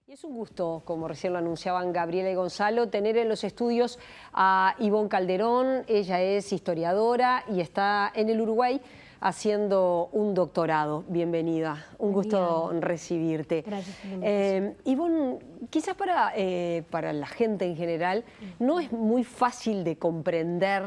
Y es un gusto, como recién lo anunciaban Gabriela y Gonzalo, tener en los estudios a Ivonne Calderón. Ella es historiadora y está en el Uruguay haciendo un doctorado. Bienvenida, un gusto recibirte. Gracias por la invitación. Ivonne, quizás para la gente en general no es muy fácil de comprender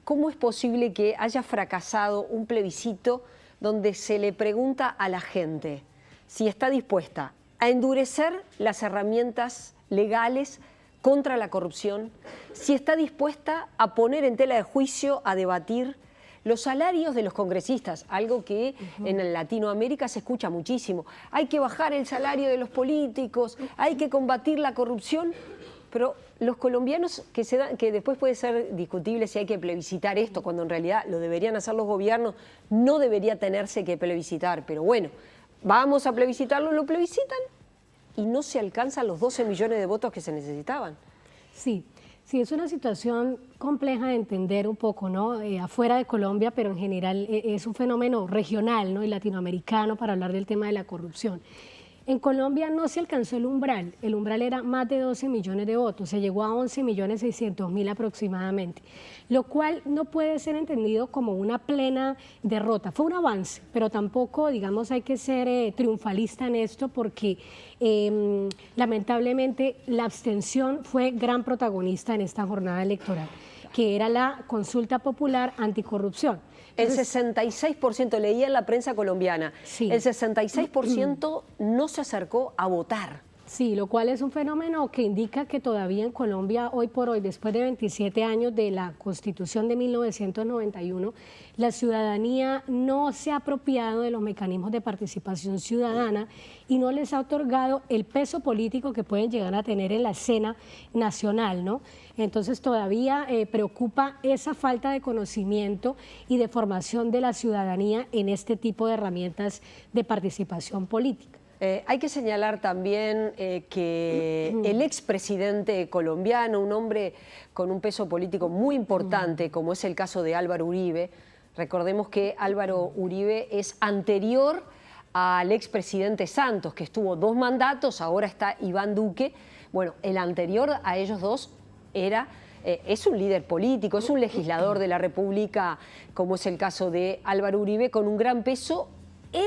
cómo es posible que haya fracasado un plebiscito donde se le pregunta a la gente si está dispuesta a endurecer las herramientas legales contra la corrupción, si está dispuesta a poner en tela de juicio, a debatir los salarios de los congresistas, algo que en Latinoamérica se escucha muchísimo. Hay que bajar el salario de los políticos, hay que combatir la corrupción, pero los colombianos que después puede ser discutible si hay que plebiscitar esto, cuando en realidad lo deberían hacer los gobiernos, no debería tenerse que plebiscitar, pero bueno, vamos a plebiscitarlo, lo plebiscitan y no se alcanzan los 12 millones de votos que se necesitaban. Sí, es una situación compleja de entender un poco, ¿no? Afuera de Colombia, pero en general es un fenómeno regional, ¿no? Y latinoamericano para hablar del tema de la corrupción. En Colombia no se alcanzó el umbral era más de 12 millones de votos, se llegó a 11.600.000 aproximadamente, lo cual no puede ser entendido como una plena derrota. Fue un avance, pero tampoco, digamos, hay que ser triunfalista en esto porque lamentablemente la abstención fue gran protagonista en esta jornada electoral, que era la consulta popular anticorrupción. Entonces, el 66%, leía en la prensa colombiana, sí, el 66% no se acercó a votar. Sí, lo cual es un fenómeno que indica que todavía en Colombia, hoy por hoy, después de 27 años de la Constitución de 1991, la ciudadanía no se ha apropiado de los mecanismos de participación ciudadana y no les ha otorgado el peso político que pueden llegar a tener en la escena nacional, ¿no? Entonces todavía preocupa esa falta de conocimiento y de formación de la ciudadanía en este tipo de herramientas de participación política. Hay que señalar también que el expresidente colombiano, un hombre con un peso político muy importante, como es el caso de Álvaro Uribe, recordemos que Álvaro Uribe es anterior al expresidente Santos, que estuvo 2 mandatos, ahora está Iván Duque. Bueno, el anterior a ellos dos es un líder político, es un legislador de la República, como es el caso de Álvaro Uribe, con un gran peso. Él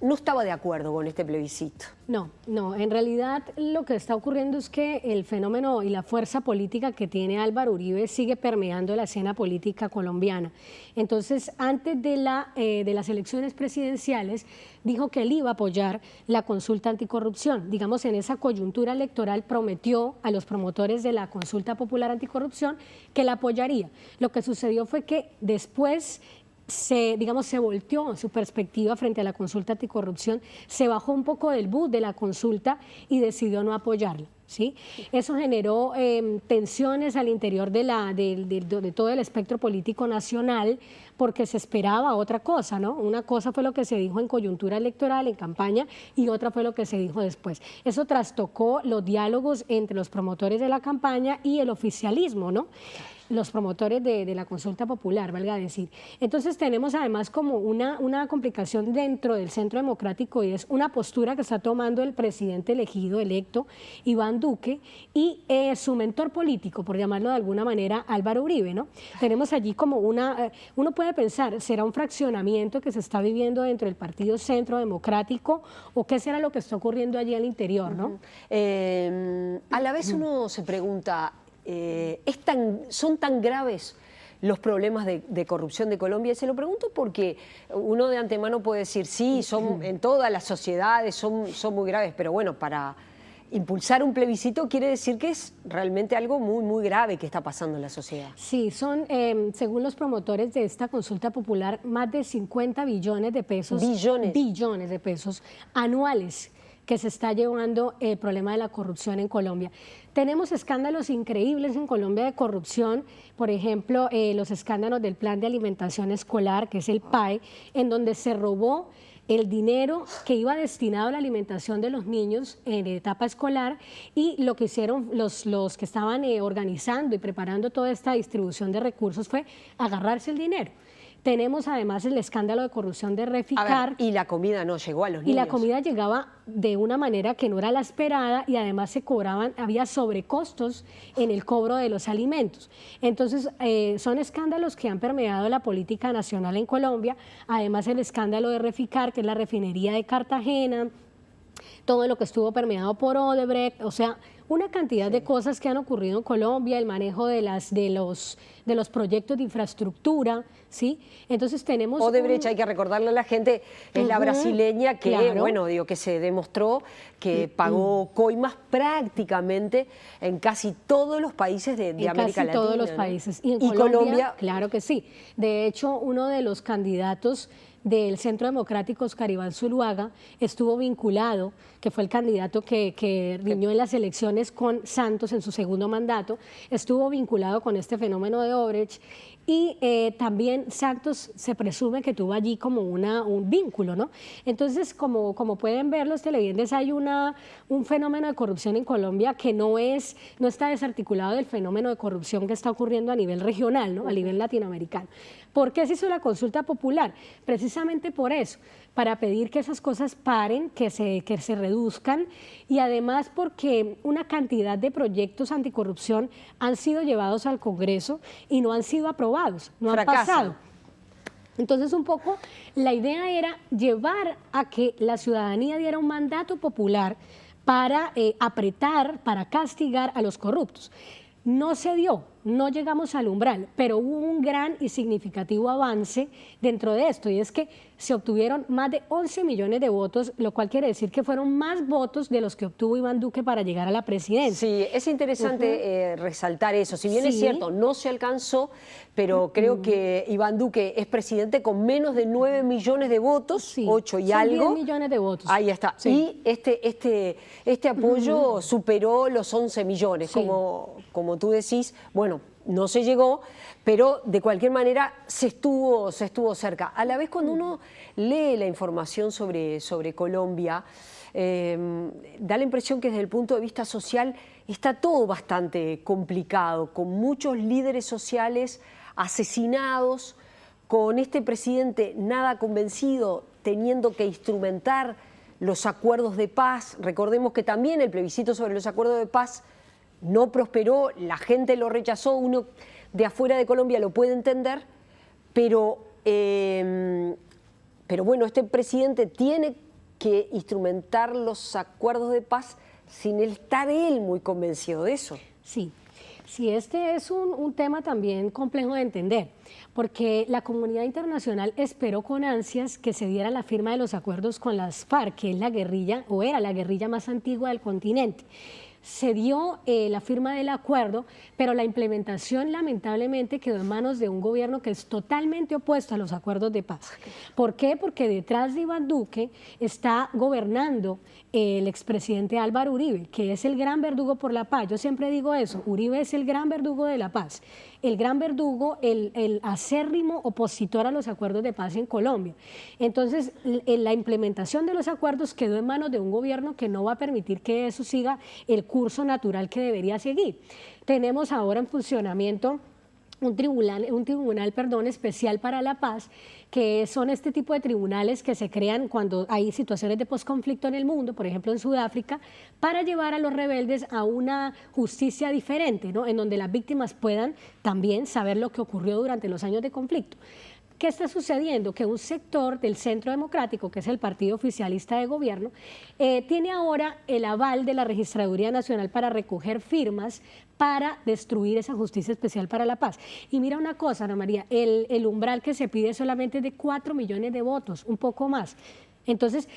no estaba de acuerdo con este plebiscito. No, en realidad lo que está ocurriendo es que el fenómeno y la fuerza política que tiene Álvaro Uribe sigue permeando la escena política colombiana. Entonces, antes de las elecciones presidenciales, dijo que él iba a apoyar la consulta anticorrupción. Digamos, en esa coyuntura electoral prometió a los promotores de la consulta popular anticorrupción que la apoyaría. Lo que sucedió fue que después se volteó su perspectiva frente a la consulta anticorrupción, se bajó un poco del bus de la consulta y decidió no apoyarla, ¿sí? Eso generó tensiones al interior de todo el espectro político nacional porque se esperaba otra cosa, ¿no? Una cosa fue lo que se dijo en coyuntura electoral, en campaña, y otra fue lo que se dijo después. Eso trastocó los diálogos entre los promotores de la campaña y el oficialismo, ¿no? Los promotores de la consulta popular, valga decir. Entonces tenemos además como una complicación dentro del centro democrático y es una postura que está tomando el presidente electo, Iván Duque, y su mentor político, por llamarlo de alguna manera, Álvaro Uribe, ¿no? Tenemos allí como uno puede pensar, ¿será un fraccionamiento que se está viviendo dentro del Partido Centro Democrático o qué será lo que está ocurriendo allí al interior, ¿no? A la vez uno se pregunta, ¿son tan graves los problemas de corrupción de Colombia? Y se lo pregunto porque uno de antemano puede decir, sí, en todas las sociedades son muy graves, pero bueno, para impulsar un plebiscito quiere decir que es realmente algo muy, muy grave que está pasando en la sociedad. Sí, son, según los promotores de esta consulta popular, más de 50 billones de pesos. Billones de pesos anuales que se está llevando el problema de la corrupción en Colombia. Tenemos escándalos increíbles en Colombia de corrupción, por ejemplo, los escándalos del Plan de Alimentación Escolar, que es el PAE, en donde se robó el dinero que iba destinado a la alimentación de los niños en etapa escolar y lo que hicieron los que estaban organizando y preparando toda esta distribución de recursos fue agarrarse el dinero. Tenemos además el escándalo de corrupción de Reficar. A ver, y la comida no llegó a los niños. Y la comida llegaba de una manera que no era la esperada y además se cobraban, había sobrecostos en el cobro de los alimentos. Entonces, son escándalos que han permeado la política nacional en Colombia. Además, el escándalo de Reficar, que es la refinería de Cartagena, todo lo que estuvo permeado por Odebrecht, o sea, una cantidad de cosas que han ocurrido en Colombia, el manejo de los proyectos de infraestructura, ¿sí? Entonces tenemos... Odebrecht, hay que recordarle a la gente, es la brasileña que, claro, bueno, digo que se demostró que pagó coimas prácticamente en casi todos los países de América Latina. En casi todos los países. Y en Colombia, claro que sí. De hecho, uno de los candidatos del Centro Democrático, Oscar Iván Zuluaga, estuvo vinculado, que fue el candidato que riñó en las elecciones con Santos en su segundo mandato, estuvo vinculado con este fenómeno de Odebrecht y también Santos se presume que tuvo allí como un vínculo, ¿no? Entonces, como pueden ver los televidentes, hay un fenómeno de corrupción en Colombia que no está desarticulado del fenómeno de corrupción que está ocurriendo a nivel regional, ¿no? A nivel latinoamericano. ¿Por qué se hizo la consulta popular? Precisamente por eso, para pedir que esas cosas paren, que se reduzcan y además porque una cantidad de proyectos anticorrupción han sido llevados al Congreso y no han sido aprobados, no han pasado. Entonces, un poco la idea era llevar a que la ciudadanía diera un mandato popular para apretar, para castigar a los corruptos. No se dio, no llegamos al umbral, pero hubo un gran y significativo avance dentro de esto, y es que se obtuvieron más de 11 millones de votos, lo cual quiere decir que fueron más votos de los que obtuvo Iván Duque para llegar a la presidencia. Sí, es interesante resaltar eso. Si bien es cierto, no se alcanzó, pero creo que Iván Duque es presidente con menos de 9 millones de votos, 8 y algo. 10 millones de votos. Ahí está. Sí. Y este apoyo superó los 11 millones, como tú decís. Bueno, no se llegó, pero de cualquier manera se estuvo cerca. A la vez, cuando uno lee la información sobre Colombia, da la impresión que desde el punto de vista social está todo bastante complicado, con muchos líderes sociales asesinados, con este presidente nada convencido, teniendo que instrumentar los acuerdos de paz. Recordemos que también el plebiscito sobre los acuerdos de paz no prosperó, la gente lo rechazó, uno de afuera de Colombia lo puede entender, pero bueno, este presidente tiene que instrumentar los acuerdos de paz sin estar él muy convencido de eso. Sí, este es un tema también complejo de entender, porque la comunidad internacional esperó con ansias que se diera la firma de los acuerdos con las FARC, que es la guerrilla, o era la guerrilla más antigua del continente. Se dio la firma del acuerdo, pero la implementación lamentablemente quedó en manos de un gobierno que es totalmente opuesto a los acuerdos de paz. ¿Por qué? Porque detrás de Iván Duque está gobernando el expresidente Álvaro Uribe, que es el gran verdugo por la paz. Yo siempre digo eso, Uribe es el gran verdugo de la paz, el gran verdugo, el acérrimo opositor a los acuerdos de paz en Colombia. Entonces, la implementación de los acuerdos quedó en manos de un gobierno que no va a permitir que eso siga el curso natural que debería seguir. Tenemos ahora en funcionamiento un tribunal especial para la paz, que son este tipo de tribunales que se crean cuando hay situaciones de posconflicto en el mundo, por ejemplo en Sudáfrica, para llevar a los rebeldes a una justicia diferente, ¿no? En donde las víctimas puedan también saber lo que ocurrió durante los años de conflicto. ¿Qué está sucediendo? Que un sector del Centro Democrático, que es el partido oficialista de gobierno, tiene ahora el aval de la Registraduría Nacional para recoger firmas para destruir esa justicia especial para la paz. Y mira una cosa, Ana María, el umbral que se pide solamente es de 4 millones de votos, un poco más. Entonces,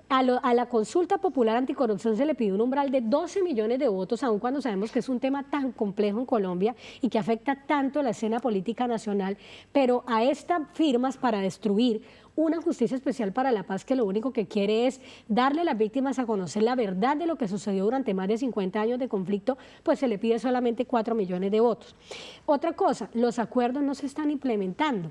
a la consulta popular anticorrupción se le pidió un umbral de 12 millones de votos, aun cuando sabemos que es un tema tan complejo en Colombia y que afecta tanto la escena política nacional, pero a estas firmas para destruir una justicia especial para la paz que lo único que quiere es darle a las víctimas a conocer la verdad de lo que sucedió durante más de 50 años de conflicto, pues se le pide solamente 4 millones de votos. Otra cosa, los acuerdos no se están implementando.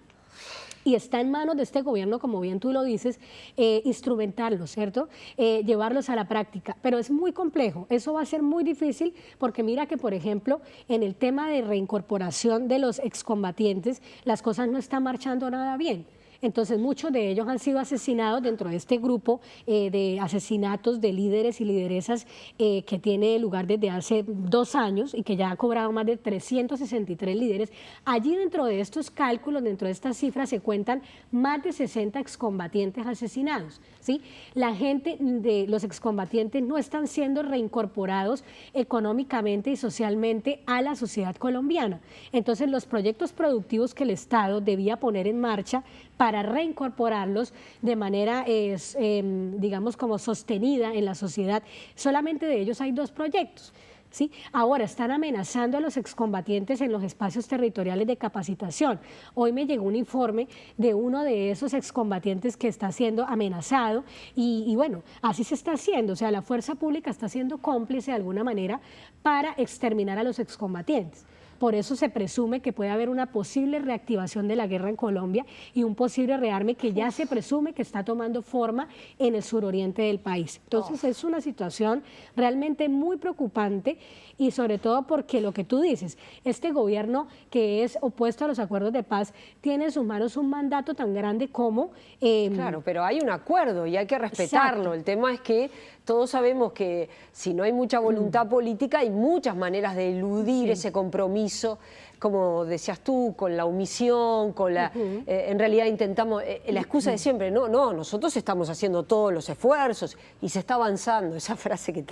y está en manos de este gobierno, como bien tú lo dices, instrumentarlos, ¿cierto? Llevarlos a la práctica, pero es muy complejo, eso va a ser muy difícil porque mira que, por ejemplo, en el tema de reincorporación de los excombatientes, las cosas no están marchando nada bien. Entonces muchos de ellos han sido asesinados dentro de este grupo de asesinatos de líderes y lideresas que tiene lugar desde hace 2 años y que ya ha cobrado más de 363 líderes. Allí dentro de estos cálculos, dentro de estas cifras se cuentan más de 60 excombatientes asesinados, ¿sí? La gente de los excombatientes no están siendo reincorporados económicamente y socialmente a la sociedad colombiana. Entonces los proyectos productivos que el Estado debía poner en marcha para reincorporarlos de manera, digamos, como sostenida en la sociedad. Solamente de ellos hay 2 proyectos. ¿Sí? Ahora están amenazando a los excombatientes en los espacios territoriales de capacitación. Hoy me llegó un informe de uno de esos excombatientes que está siendo amenazado y bueno, así se está haciendo, o sea, la fuerza pública está siendo cómplice de alguna manera para exterminar a los excombatientes. Por eso se presume que puede haber una posible reactivación de la guerra en Colombia y un posible rearme que ya se presume que está tomando forma en el suroriente del país. Entonces es una situación realmente muy preocupante y sobre todo porque lo que tú dices, este gobierno que es opuesto a los acuerdos de paz tiene en sus manos un mandato tan grande como... Claro, pero hay un acuerdo y hay que respetarlo. Exacto. El tema es que todos sabemos que si no hay mucha voluntad política hay muchas maneras de eludir ese compromiso, como decías tú, con la omisión, con la en realidad intentamos, la excusa de siempre, no, nosotros estamos haciendo todos los esfuerzos y se está avanzando, esa frase que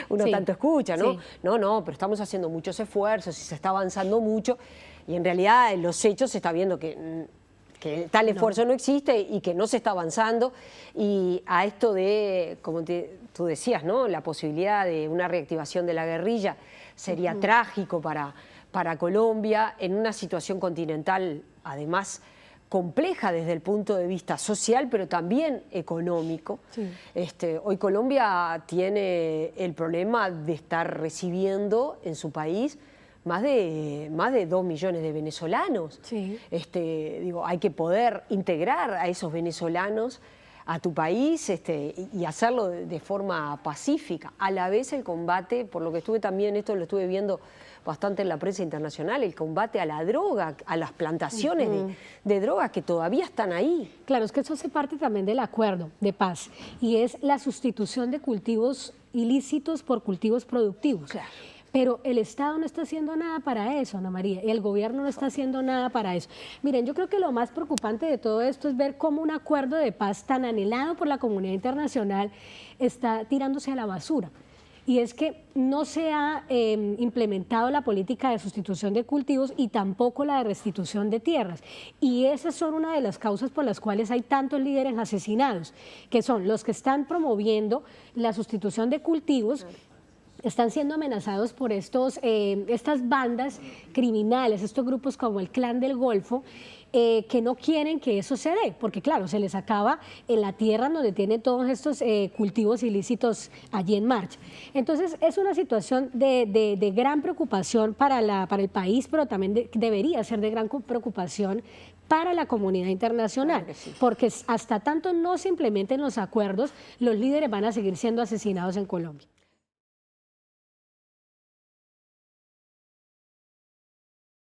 uno tanto escucha, ¿no? No, pero estamos haciendo muchos esfuerzos y se está avanzando mucho y en realidad en los hechos se está viendo que tal esfuerzo no existe y que no se está avanzando, y a esto de, como tú decías, ¿no? La posibilidad de una reactivación de la guerrilla sería trágico para Colombia en una situación continental, además compleja desde el punto de vista social, pero también económico. Hoy Colombia tiene el problema de estar recibiendo en su país más de 2 millones de venezolanos. Digo, hay que poder integrar a esos venezolanos a tu país y hacerlo de forma pacífica. A la vez el combate, por lo que estuve también, esto lo estuve viendo bastante en la prensa internacional, el combate a la droga, a las plantaciones de droga que todavía están ahí. Claro, es que eso hace parte también del acuerdo de paz y es la sustitución de cultivos ilícitos por cultivos productivos. Claro. Pero el Estado no está haciendo nada para eso, Ana María, y el gobierno no está haciendo nada para eso. Miren, yo creo que lo más preocupante de todo esto es ver cómo un acuerdo de paz tan anhelado por la comunidad internacional está tirándose a la basura. Y es que no se ha implementado la política de sustitución de cultivos y tampoco la de restitución de tierras. Y esas son una de las causas por las cuales hay tantos líderes asesinados, que son los que están promoviendo la sustitución de cultivos. Están siendo amenazados por estas bandas criminales, estos grupos como el Clan del Golfo, que no quieren que eso se dé, porque claro, se les acaba en la tierra donde tienen todos estos cultivos ilícitos allí en marcha. Entonces es una situación de gran preocupación para el país, pero también debería ser de gran preocupación para la comunidad internacional, claro, porque hasta tanto no se implementen los acuerdos, los líderes van a seguir siendo asesinados en Colombia.